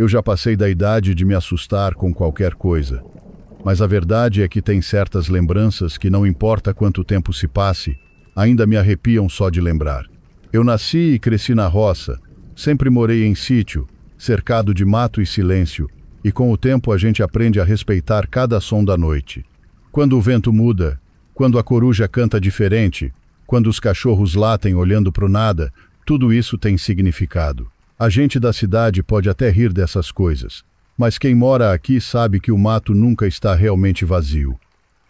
Eu já passei da idade de me assustar com qualquer coisa. Mas a verdade é que tem certas lembranças que, não importa quanto tempo se passe, ainda me arrepiam só de lembrar. Eu nasci e cresci na roça, sempre morei em sítio, cercado de mato e silêncio, e com o tempo a gente aprende a respeitar cada som da noite. Quando o vento muda, quando a coruja canta diferente, quando os cachorros latem olhando para o nada, tudo isso tem significado. A gente da cidade pode até rir dessas coisas, mas quem mora aqui sabe que o mato nunca está realmente vazio.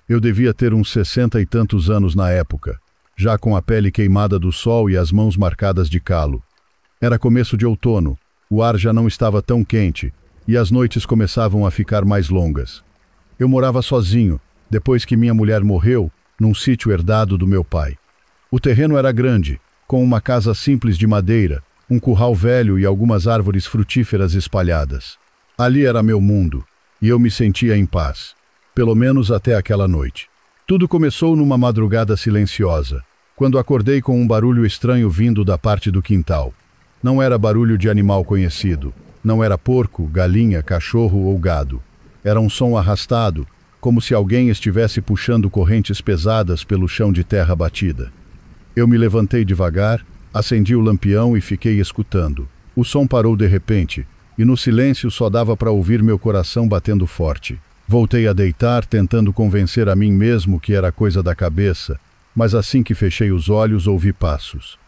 Eu devia ter uns 60 e tantos anos na época, já com a pele queimada do sol e as mãos marcadas de calo. Era começo de outono, o ar já não estava tão quente e as noites começavam a ficar mais longas. Eu morava sozinho, depois que minha mulher morreu, num sítio herdado do meu pai. O terreno era grande, com uma casa simples de madeira, um curral velho e algumas árvores frutíferas espalhadas. Ali era meu mundo, e eu me sentia em paz, pelo menos até aquela noite. Tudo começou numa madrugada silenciosa, quando acordei com um barulho estranho vindo da parte do quintal. Não era barulho de animal conhecido, não era porco, galinha, cachorro ou gado. Era um som arrastado, como se alguém estivesse puxando correntes pesadas pelo chão de terra batida. Eu me levantei devagar, acendi o lampião e fiquei escutando. O som parou de repente, e no silêncio só dava para ouvir meu coração batendo forte. Voltei a deitar, tentando convencer a mim mesmo que era coisa da cabeça, mas assim que fechei os olhos ouvi passos.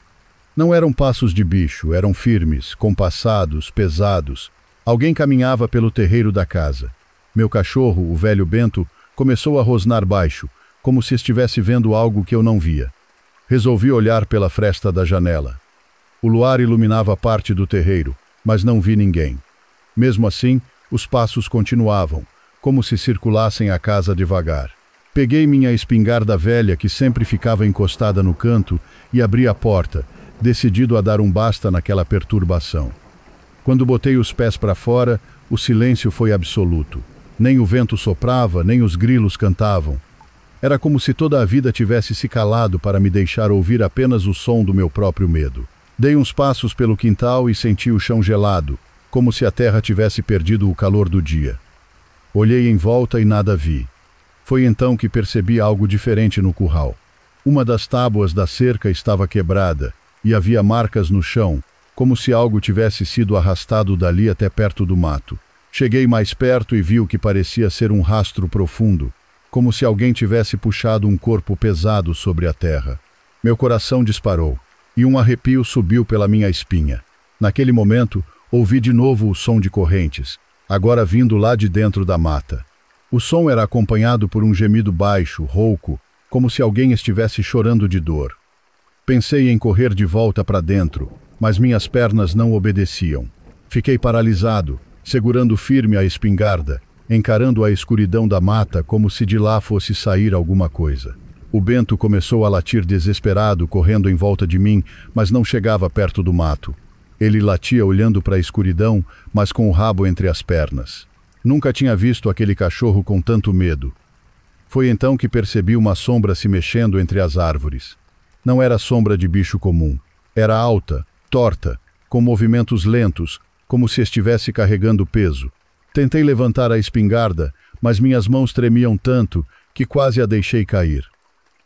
Não eram passos de bicho, eram firmes, compassados, pesados. Alguém caminhava pelo terreiro da casa. Meu cachorro, o velho Bento, começou a rosnar baixo, como se estivesse vendo algo que eu não via. Resolvi olhar pela fresta da janela. O luar iluminava parte do terreiro, mas não vi ninguém. Mesmo assim, os passos continuavam, como se circulassem a casa devagar. Peguei minha espingarda velha, que sempre ficava encostada no canto, e abri a porta, decidido a dar um basta naquela perturbação. Quando botei os pés para fora, o silêncio foi absoluto. Nem o vento soprava, nem os grilos cantavam. Era como se toda a vida tivesse se calado para me deixar ouvir apenas o som do meu próprio medo. Dei uns passos pelo quintal e senti o chão gelado, como se a terra tivesse perdido o calor do dia. Olhei em volta e nada vi. Foi então que percebi algo diferente no curral. Uma das tábuas da cerca estava quebrada e havia marcas no chão, como se algo tivesse sido arrastado dali até perto do mato. Cheguei mais perto e vi o que parecia ser um rastro profundo, como se alguém tivesse puxado um corpo pesado sobre a terra. Meu coração disparou, e um arrepio subiu pela minha espinha. Naquele momento, ouvi de novo o som de correntes, agora vindo lá de dentro da mata. O som era acompanhado por um gemido baixo, rouco, como se alguém estivesse chorando de dor. Pensei em correr de volta para dentro, mas minhas pernas não obedeciam. Fiquei paralisado, segurando firme a espingarda, encarando a escuridão da mata como se de lá fosse sair alguma coisa. O Bento começou a latir desesperado, correndo em volta de mim, mas não chegava perto do mato. Ele latia olhando para a escuridão, mas com o rabo entre as pernas. Nunca tinha visto aquele cachorro com tanto medo. Foi então que percebi uma sombra se mexendo entre as árvores. Não era sombra de bicho comum. Era alta, torta, com movimentos lentos, como se estivesse carregando peso. Tentei levantar a espingarda, mas minhas mãos tremiam tanto que quase a deixei cair.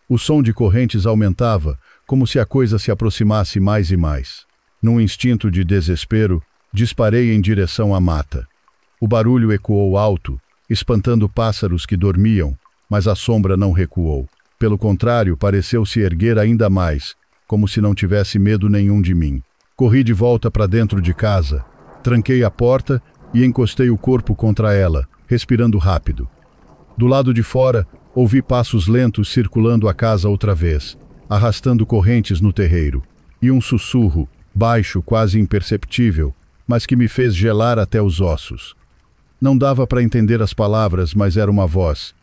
O som de correntes aumentava, como se a coisa se aproximasse mais e mais. Num instinto de desespero, disparei em direção à mata. O barulho ecoou alto, espantando pássaros que dormiam, mas a sombra não recuou. Pelo contrário, pareceu se erguer ainda mais, como se não tivesse medo nenhum de mim. Corri de volta para dentro de casa, tranquei a porta e encostei o corpo contra ela, respirando rápido. Do lado de fora, ouvi passos lentos circulando a casa outra vez, arrastando correntes no terreiro, e um sussurro, baixo, quase imperceptível, mas que me fez gelar até os ossos. Não dava para entender as palavras, mas era uma voz,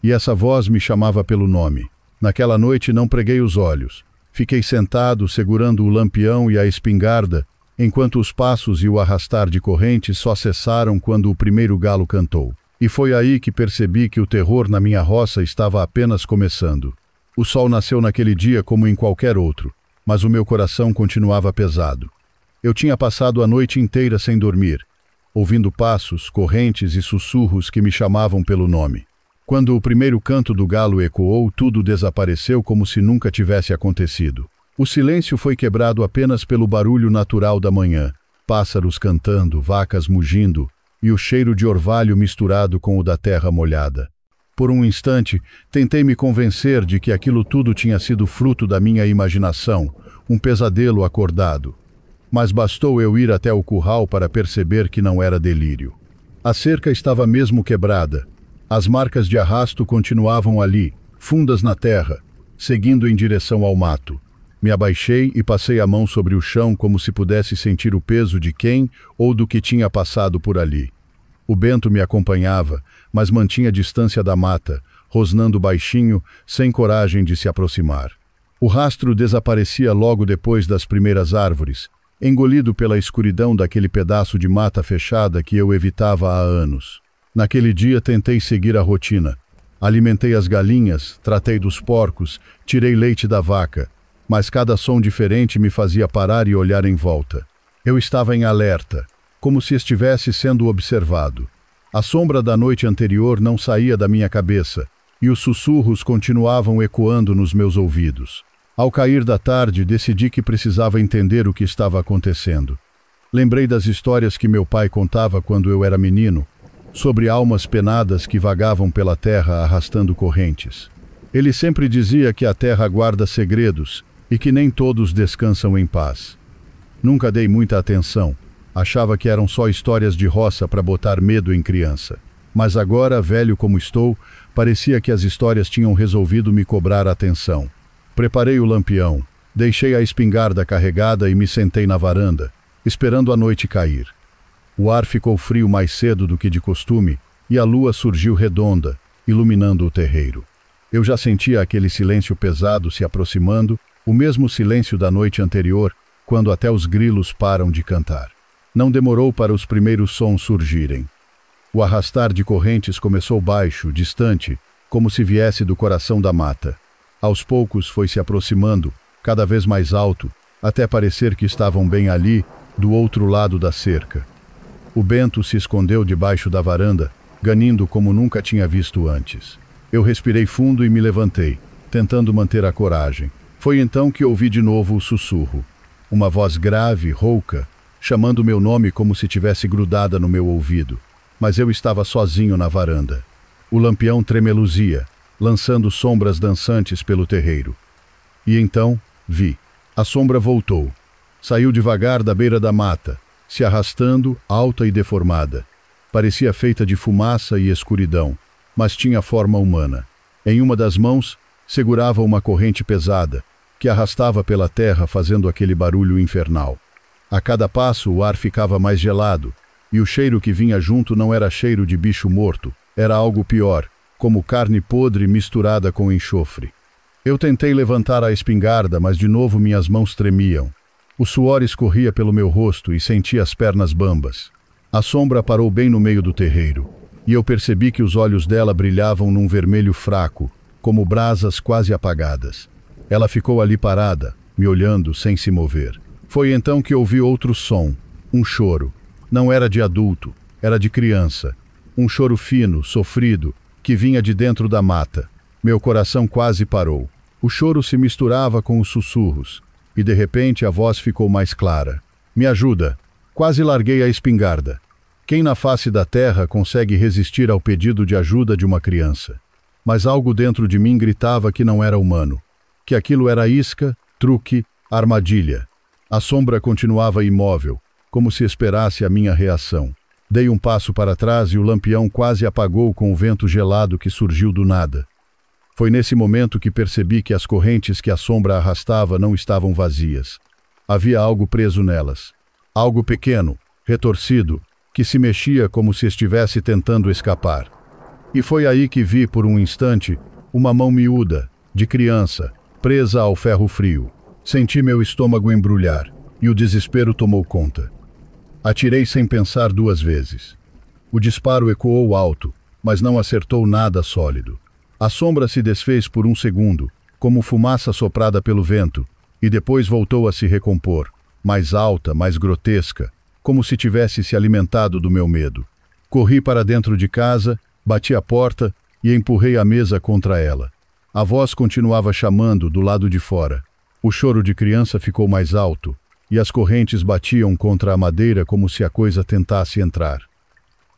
e essa voz me chamava pelo nome. Naquela noite não preguei os olhos. Fiquei sentado, segurando o lampião e a espingarda, enquanto os passos e o arrastar de correntes só cessaram quando o primeiro galo cantou. E foi aí que percebi que o terror na minha roça estava apenas começando. O sol nasceu naquele dia como em qualquer outro, mas o meu coração continuava pesado. Eu tinha passado a noite inteira sem dormir, ouvindo passos, correntes e sussurros que me chamavam pelo nome. Quando o primeiro canto do galo ecoou, tudo desapareceu como se nunca tivesse acontecido. O silêncio foi quebrado apenas pelo barulho natural da manhã, pássaros cantando, vacas mugindo e o cheiro de orvalho misturado com o da terra molhada. Por um instante, tentei me convencer de que aquilo tudo tinha sido fruto da minha imaginação, um pesadelo acordado. Mas bastou eu ir até o curral para perceber que não era delírio. A cerca estava mesmo quebrada. As marcas de arrasto continuavam ali, fundas na terra, seguindo em direção ao mato. Me abaixei e passei a mão sobre o chão como se pudesse sentir o peso de quem ou do que tinha passado por ali. O Bento me acompanhava, mas mantinha distância da mata, rosnando baixinho, sem coragem de se aproximar. O rastro desaparecia logo depois das primeiras árvores, engolido pela escuridão daquele pedaço de mata fechada que eu evitava há anos. Naquele dia tentei seguir a rotina. Alimentei as galinhas, tratei dos porcos, tirei leite da vaca, mas cada som diferente me fazia parar e olhar em volta. Eu estava em alerta, como se estivesse sendo observado. A sombra da noite anterior não saía da minha cabeça, e os sussurros continuavam ecoando nos meus ouvidos. Ao cair da tarde, decidi que precisava entender o que estava acontecendo. Lembrei das histórias que meu pai contava quando eu era menino, sobre almas penadas que vagavam pela terra arrastando correntes. Ele sempre dizia que a terra guarda segredos e que nem todos descansam em paz. Nunca dei muita atenção, achava que eram só histórias de roça para botar medo em criança. Mas agora, velho como estou, parecia que as histórias tinham resolvido me cobrar atenção. Preparei o lampião, deixei a espingarda carregada e me sentei na varanda, esperando a noite cair. O ar ficou frio mais cedo do que de costume e a lua surgiu redonda, iluminando o terreiro. Eu já sentia aquele silêncio pesado se aproximando, o mesmo silêncio da noite anterior, quando até os grilos param de cantar. Não demorou para os primeiros sons surgirem. O arrastar de correntes começou baixo, distante, como se viesse do coração da mata. Aos poucos foi se aproximando, cada vez mais alto, até parecer que estavam bem ali, do outro lado da cerca. O Bento se escondeu debaixo da varanda, ganindo como nunca tinha visto antes. Eu respirei fundo e me levantei, tentando manter a coragem. Foi então que ouvi de novo o sussurro. Uma voz grave, rouca, chamando meu nome como se tivesse grudada no meu ouvido. Mas eu estava sozinho na varanda. O lampião tremeluzia, lançando sombras dançantes pelo terreiro. E então, vi. A sombra voltou. Saiu devagar da beira da mata, se arrastando, alta e deformada. Parecia feita de fumaça e escuridão, mas tinha forma humana. Em uma das mãos, segurava uma corrente pesada, que arrastava pela terra fazendo aquele barulho infernal. A cada passo o ar ficava mais gelado, e o cheiro que vinha junto não era cheiro de bicho morto, era algo pior, como carne podre misturada com enxofre. Eu tentei levantar a espingarda, mas de novo minhas mãos tremiam. O suor escorria pelo meu rosto e senti as pernas bambas. A sombra parou bem no meio do terreiro, e eu percebi que os olhos dela brilhavam num vermelho fraco, como brasas quase apagadas. Ela ficou ali parada, me olhando sem se mover. Foi então que ouvi outro som, um choro. Não era de adulto, era de criança. Um choro fino, sofrido, que vinha de dentro da mata. Meu coração quase parou. O choro se misturava com os sussurros, e de repente a voz ficou mais clara. Me ajuda. Quase larguei a espingarda. Quem na face da terra consegue resistir ao pedido de ajuda de uma criança? Mas algo dentro de mim gritava que não era humano, que aquilo era isca, truque, armadilha. A sombra continuava imóvel, como se esperasse a minha reação. Dei um passo para trás e o lampião quase apagou com o vento gelado que surgiu do nada. Foi nesse momento que percebi que as correntes que a sombra arrastava não estavam vazias. Havia algo preso nelas. Algo pequeno, retorcido, que se mexia como se estivesse tentando escapar. E foi aí que vi, por um instante, uma mão miúda, de criança, presa ao ferro frio. Senti meu estômago embrulhar, e o desespero tomou conta. Atirei sem pensar 2 vezes. O disparo ecoou alto, mas não acertou nada sólido. A sombra se desfez por um segundo, como fumaça soprada pelo vento, e depois voltou a se recompor, mais alta, mais grotesca, como se tivesse se alimentado do meu medo. Corri para dentro de casa, bati a porta e empurrei a mesa contra ela. A voz continuava chamando do lado de fora. O choro de criança ficou mais alto, e as correntes batiam contra a madeira como se a coisa tentasse entrar.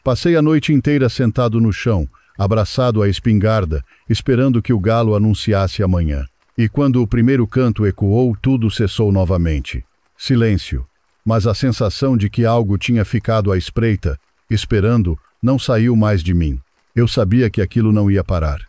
Passei a noite inteira sentado no chão, abraçado à espingarda, esperando que o galo anunciasse a manhã. E quando o primeiro canto ecoou, tudo cessou novamente. Silêncio. Mas a sensação de que algo tinha ficado à espreita, esperando, não saiu mais de mim. Eu sabia que aquilo não ia parar.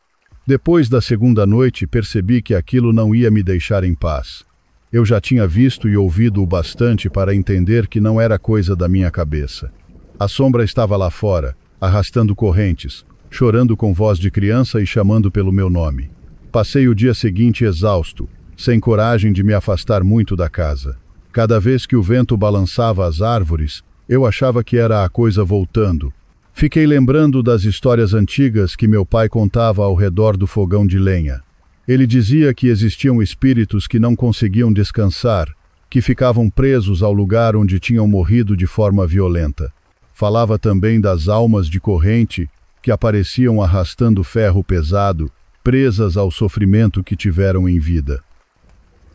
Depois da segunda noite, percebi que aquilo não ia me deixar em paz. Eu já tinha visto e ouvido o bastante para entender que não era coisa da minha cabeça. A sombra estava lá fora, arrastando correntes, chorando com voz de criança e chamando pelo meu nome. Passei o dia seguinte exausto, sem coragem de me afastar muito da casa. Cada vez que o vento balançava as árvores, eu achava que era a coisa voltando. Fiquei lembrando das histórias antigas que meu pai contava ao redor do fogão de lenha. Ele dizia que existiam espíritos que não conseguiam descansar, que ficavam presos ao lugar onde tinham morrido de forma violenta. Falava também das almas de corrente que apareciam arrastando ferro pesado, presas ao sofrimento que tiveram em vida.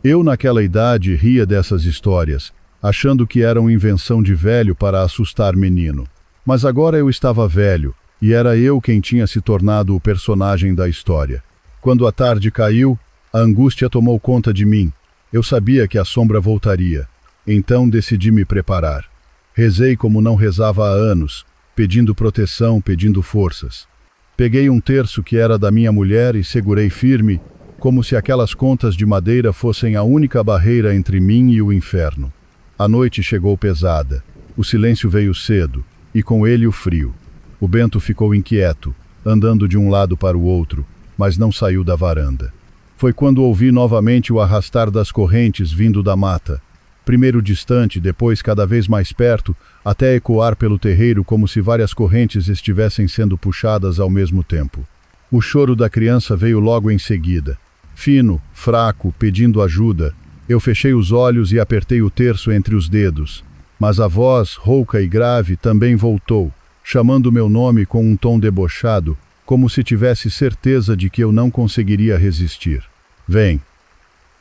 Eu, naquela idade, ria dessas histórias, achando que eram invenção de velho para assustar menino. Mas agora eu estava velho, e era eu quem tinha se tornado o personagem da história. Quando a tarde caiu, a angústia tomou conta de mim. Eu sabia que a sombra voltaria. Então decidi me preparar. Rezei como não rezava há anos, pedindo proteção, pedindo forças. Peguei um terço que era da minha mulher e segurei firme, como se aquelas contas de madeira fossem a única barreira entre mim e o inferno. A noite chegou pesada. O silêncio veio cedo, e com ele o frio. O Bento ficou inquieto, andando de um lado para o outro, mas não saiu da varanda. Foi quando ouvi novamente o arrastar das correntes vindo da mata. Primeiro distante, depois cada vez mais perto, até ecoar pelo terreiro como se várias correntes estivessem sendo puxadas ao mesmo tempo. O choro da criança veio logo em seguida. Fino, fraco, pedindo ajuda. Eu fechei os olhos e apertei o terço entre os dedos. Mas a voz, rouca e grave, também voltou, chamando meu nome com um tom debochado, como se tivesse certeza de que eu não conseguiria resistir. Vem.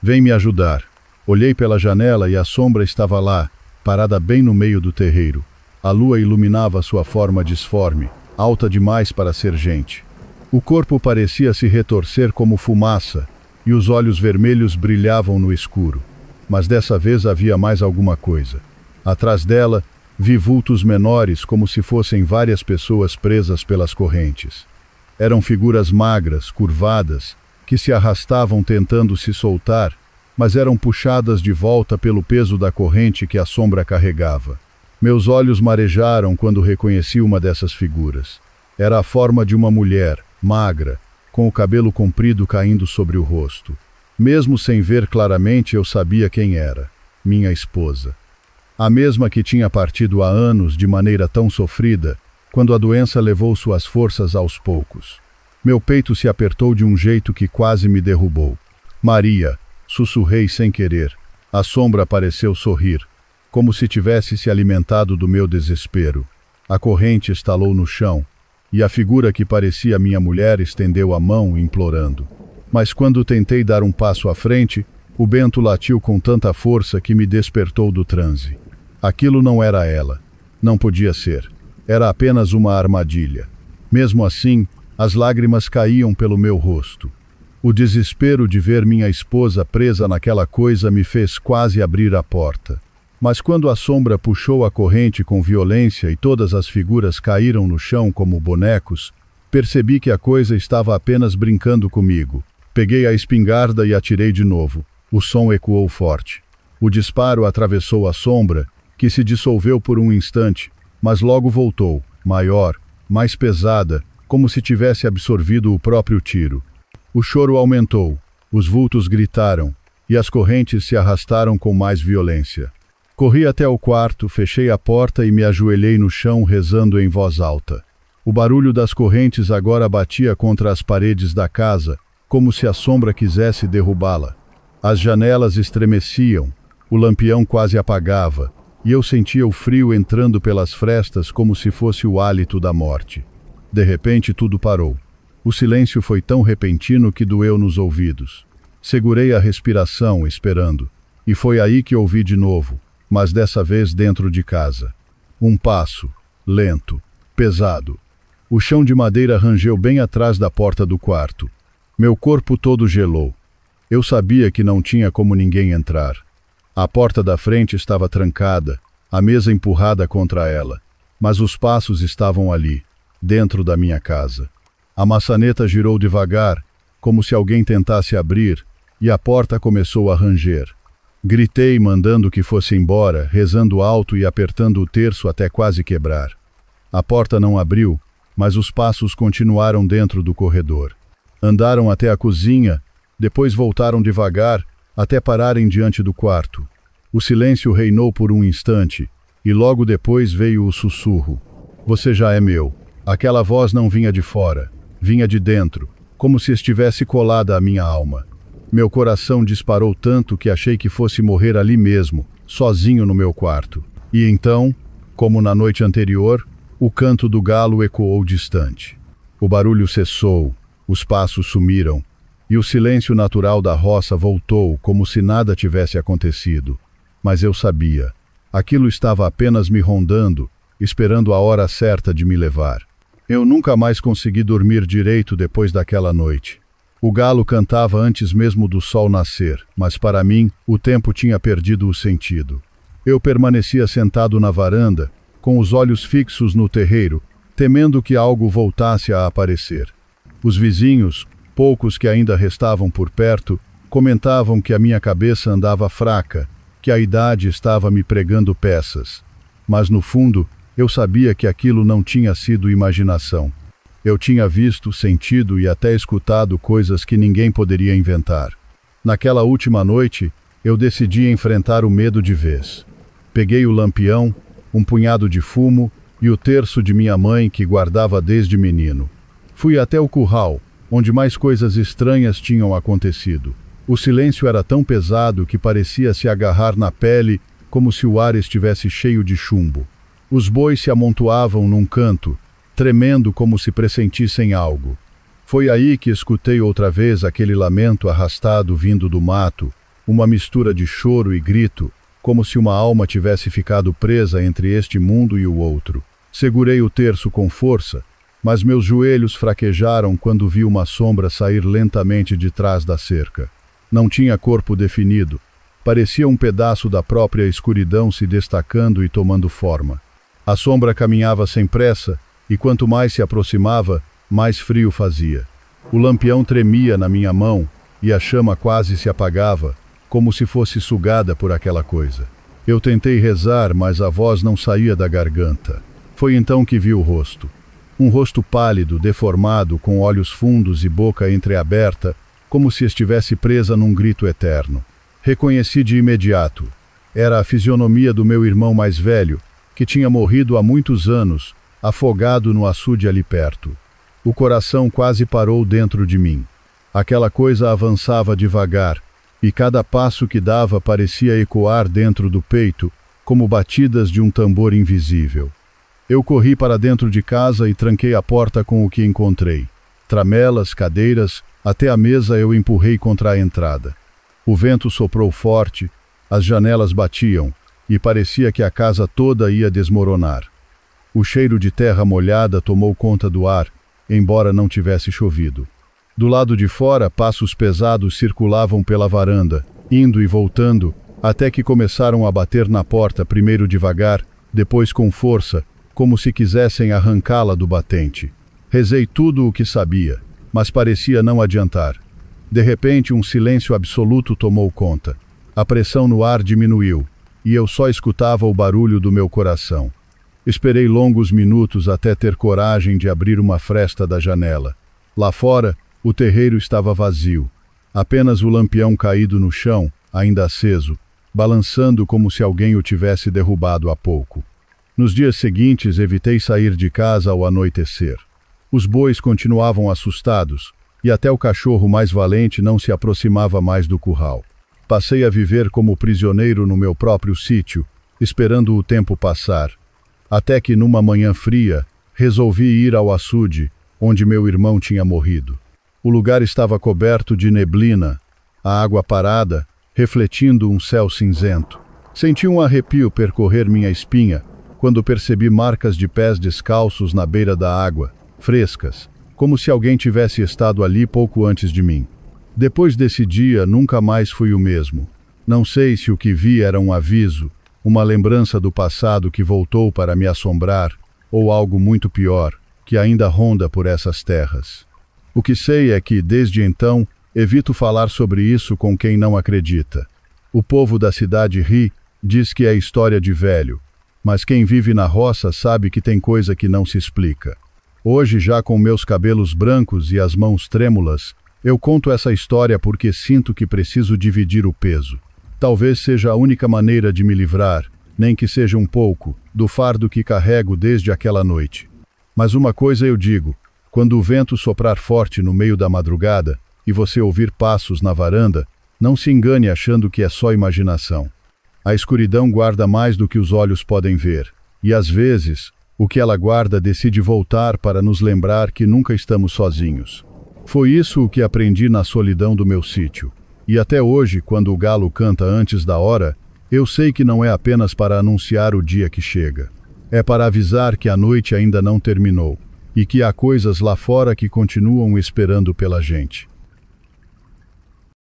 Vem me ajudar. Olhei pela janela e a sombra estava lá, parada bem no meio do terreiro. A lua iluminava sua forma disforme, alta demais para ser gente. O corpo parecia se retorcer como fumaça, e os olhos vermelhos brilhavam no escuro. Mas dessa vez havia mais alguma coisa. Atrás dela, vi vultos menores como se fossem várias pessoas presas pelas correntes. Eram figuras magras, curvadas, que se arrastavam tentando se soltar, mas eram puxadas de volta pelo peso da corrente que a sombra carregava. Meus olhos marejaram quando reconheci uma dessas figuras. Era a forma de uma mulher, magra, com o cabelo comprido caindo sobre o rosto. Mesmo sem ver claramente, eu sabia quem era. Minha esposa. A mesma que tinha partido há anos de maneira tão sofrida, quando a doença levou suas forças aos poucos. Meu peito se apertou de um jeito que quase me derrubou. Maria, sussurrei sem querer. A sombra pareceu sorrir, como se tivesse se alimentado do meu desespero. A corrente estalou no chão, e a figura que parecia minha mulher estendeu a mão, implorando. Mas quando tentei dar um passo à frente, o Bento latiu com tanta força que me despertou do transe. Aquilo não era ela. Não podia ser. Era apenas uma armadilha. Mesmo assim, as lágrimas caíam pelo meu rosto. O desespero de ver minha esposa presa naquela coisa me fez quase abrir a porta. Mas quando a sombra puxou a corrente com violência e todas as figuras caíram no chão como bonecos, percebi que a coisa estava apenas brincando comigo. Peguei a espingarda e atirei de novo. O som ecoou forte. O disparo atravessou a sombra, que se dissolveu por um instante, mas logo voltou, maior, mais pesada, como se tivesse absorvido o próprio tiro. O choro aumentou, os vultos gritaram, e as correntes se arrastaram com mais violência. Corri até o quarto, fechei a porta e me ajoelhei no chão rezando em voz alta. O barulho das correntes agora batia contra as paredes da casa, como se a sombra quisesse derrubá-la. As janelas estremeciam, o lampião quase apagava, e eu sentia o frio entrando pelas frestas como se fosse o hálito da morte. De repente tudo parou. O silêncio foi tão repentino que doeu nos ouvidos. Segurei a respiração, esperando, e foi aí que ouvi de novo, mas dessa vez dentro de casa. Um passo, lento, pesado. O chão de madeira rangeu bem atrás da porta do quarto. Meu corpo todo gelou. Eu sabia que não tinha como ninguém entrar. A porta da frente estava trancada, a mesa empurrada contra ela, mas os passos estavam ali, dentro da minha casa. A maçaneta girou devagar, como se alguém tentasse abrir, e a porta começou a ranger. Gritei, mandando que fosse embora, rezando alto e apertando o terço até quase quebrar. A porta não abriu, mas os passos continuaram dentro do corredor. Andaram até a cozinha, depois voltaram devagar, até pararem diante do quarto. O silêncio reinou por um instante, e logo depois veio o sussurro. Você já é meu. Aquela voz não vinha de fora, vinha de dentro, como se estivesse colada à minha alma. Meu coração disparou tanto que achei que fosse morrer ali mesmo, sozinho no meu quarto. E então, como na noite anterior, o canto do galo ecoou distante. O barulho cessou, os passos sumiram, e o silêncio natural da roça voltou como se nada tivesse acontecido. Mas eu sabia, aquilo estava apenas me rondando, esperando a hora certa de me levar. Eu nunca mais consegui dormir direito depois daquela noite. O galo cantava antes mesmo do sol nascer, mas para mim, o tempo tinha perdido o sentido. Eu permanecia sentado na varanda, com os olhos fixos no terreiro, temendo que algo voltasse a aparecer. Os vizinhos, poucos que ainda restavam por perto, comentavam que a minha cabeça andava fraca, que a idade estava me pregando peças. Mas no fundo, eu sabia que aquilo não tinha sido imaginação. Eu tinha visto, sentido e até escutado coisas que ninguém poderia inventar. Naquela última noite, eu decidi enfrentar o medo de vez. Peguei o lampião, um punhado de fumo e o terço de minha mãe que guardava desde menino. Fui até o curral, onde mais coisas estranhas tinham acontecido. O silêncio era tão pesado que parecia se agarrar na pele, como se o ar estivesse cheio de chumbo. Os bois se amontoavam num canto, tremendo como se pressentissem algo. Foi aí que escutei outra vez aquele lamento arrastado vindo do mato, uma mistura de choro e grito, como se uma alma tivesse ficado presa entre este mundo e o outro. Segurei o terço com força, mas meus joelhos fraquejaram quando vi uma sombra sair lentamente de trás da cerca. Não tinha corpo definido. Parecia um pedaço da própria escuridão se destacando e tomando forma. A sombra caminhava sem pressa, e quanto mais se aproximava, mais frio fazia. O lampião tremia na minha mão, e a chama quase se apagava, como se fosse sugada por aquela coisa. Eu tentei rezar, mas a voz não saía da garganta. Foi então que vi o rosto. Um rosto pálido, deformado, com olhos fundos e boca entreaberta, como se estivesse presa num grito eterno. Reconheci de imediato. Era a fisionomia do meu irmão mais velho, que tinha morrido há muitos anos, afogado no açude ali perto. O coração quase parou dentro de mim. Aquela coisa avançava devagar, e cada passo que dava parecia ecoar dentro do peito, como batidas de um tambor invisível. Eu corri para dentro de casa e tranquei a porta com o que encontrei. Tramelas, cadeiras, até a mesa eu empurrei contra a entrada. O vento soprou forte, as janelas batiam, e parecia que a casa toda ia desmoronar. O cheiro de terra molhada tomou conta do ar, embora não tivesse chovido. Do lado de fora, passos pesados circulavam pela varanda, indo e voltando, até que começaram a bater na porta, primeiro devagar, depois com força, como se quisessem arrancá-la do batente. Rezei tudo o que sabia, mas parecia não adiantar. De repente, um silêncio absoluto tomou conta. A pressão no ar diminuiu, e eu só escutava o barulho do meu coração. Esperei longos minutos até ter coragem de abrir uma fresta da janela. Lá fora, o terreiro estava vazio. Apenas o lampião caído no chão, ainda aceso, balançando como se alguém o tivesse derrubado há pouco. Nos dias seguintes, evitei sair de casa ao anoitecer. Os bois continuavam assustados, e até o cachorro mais valente não se aproximava mais do curral. Passei a viver como prisioneiro no meu próprio sítio, esperando o tempo passar. Até que numa manhã fria, resolvi ir ao açude, onde meu irmão tinha morrido. O lugar estava coberto de neblina, a água parada, refletindo um céu cinzento. Senti um arrepio percorrer minha espinha quando percebi marcas de pés descalços na beira da água, frescas, como se alguém tivesse estado ali pouco antes de mim. Depois desse dia, nunca mais fui o mesmo. Não sei se o que vi era um aviso, uma lembrança do passado que voltou para me assombrar, ou algo muito pior, que ainda ronda por essas terras. O que sei é que, desde então, evito falar sobre isso com quem não acredita. O povo da cidade ri, diz que é história de velho, mas quem vive na roça sabe que tem coisa que não se explica. Hoje, já com meus cabelos brancos e as mãos trêmulas, eu conto essa história porque sinto que preciso dividir o peso. Talvez seja a única maneira de me livrar, nem que seja um pouco, do fardo que carrego desde aquela noite. Mas uma coisa eu digo: quando o vento soprar forte no meio da madrugada e você ouvir passos na varanda, não se engane achando que é só imaginação. A escuridão guarda mais do que os olhos podem ver, e às vezes, o que ela guarda decide voltar para nos lembrar que nunca estamos sozinhos. Foi isso o que aprendi na solidão do meu sítio. E até hoje, quando o galo canta antes da hora, eu sei que não é apenas para anunciar o dia que chega. É para avisar que a noite ainda não terminou, e que há coisas lá fora que continuam esperando pela gente.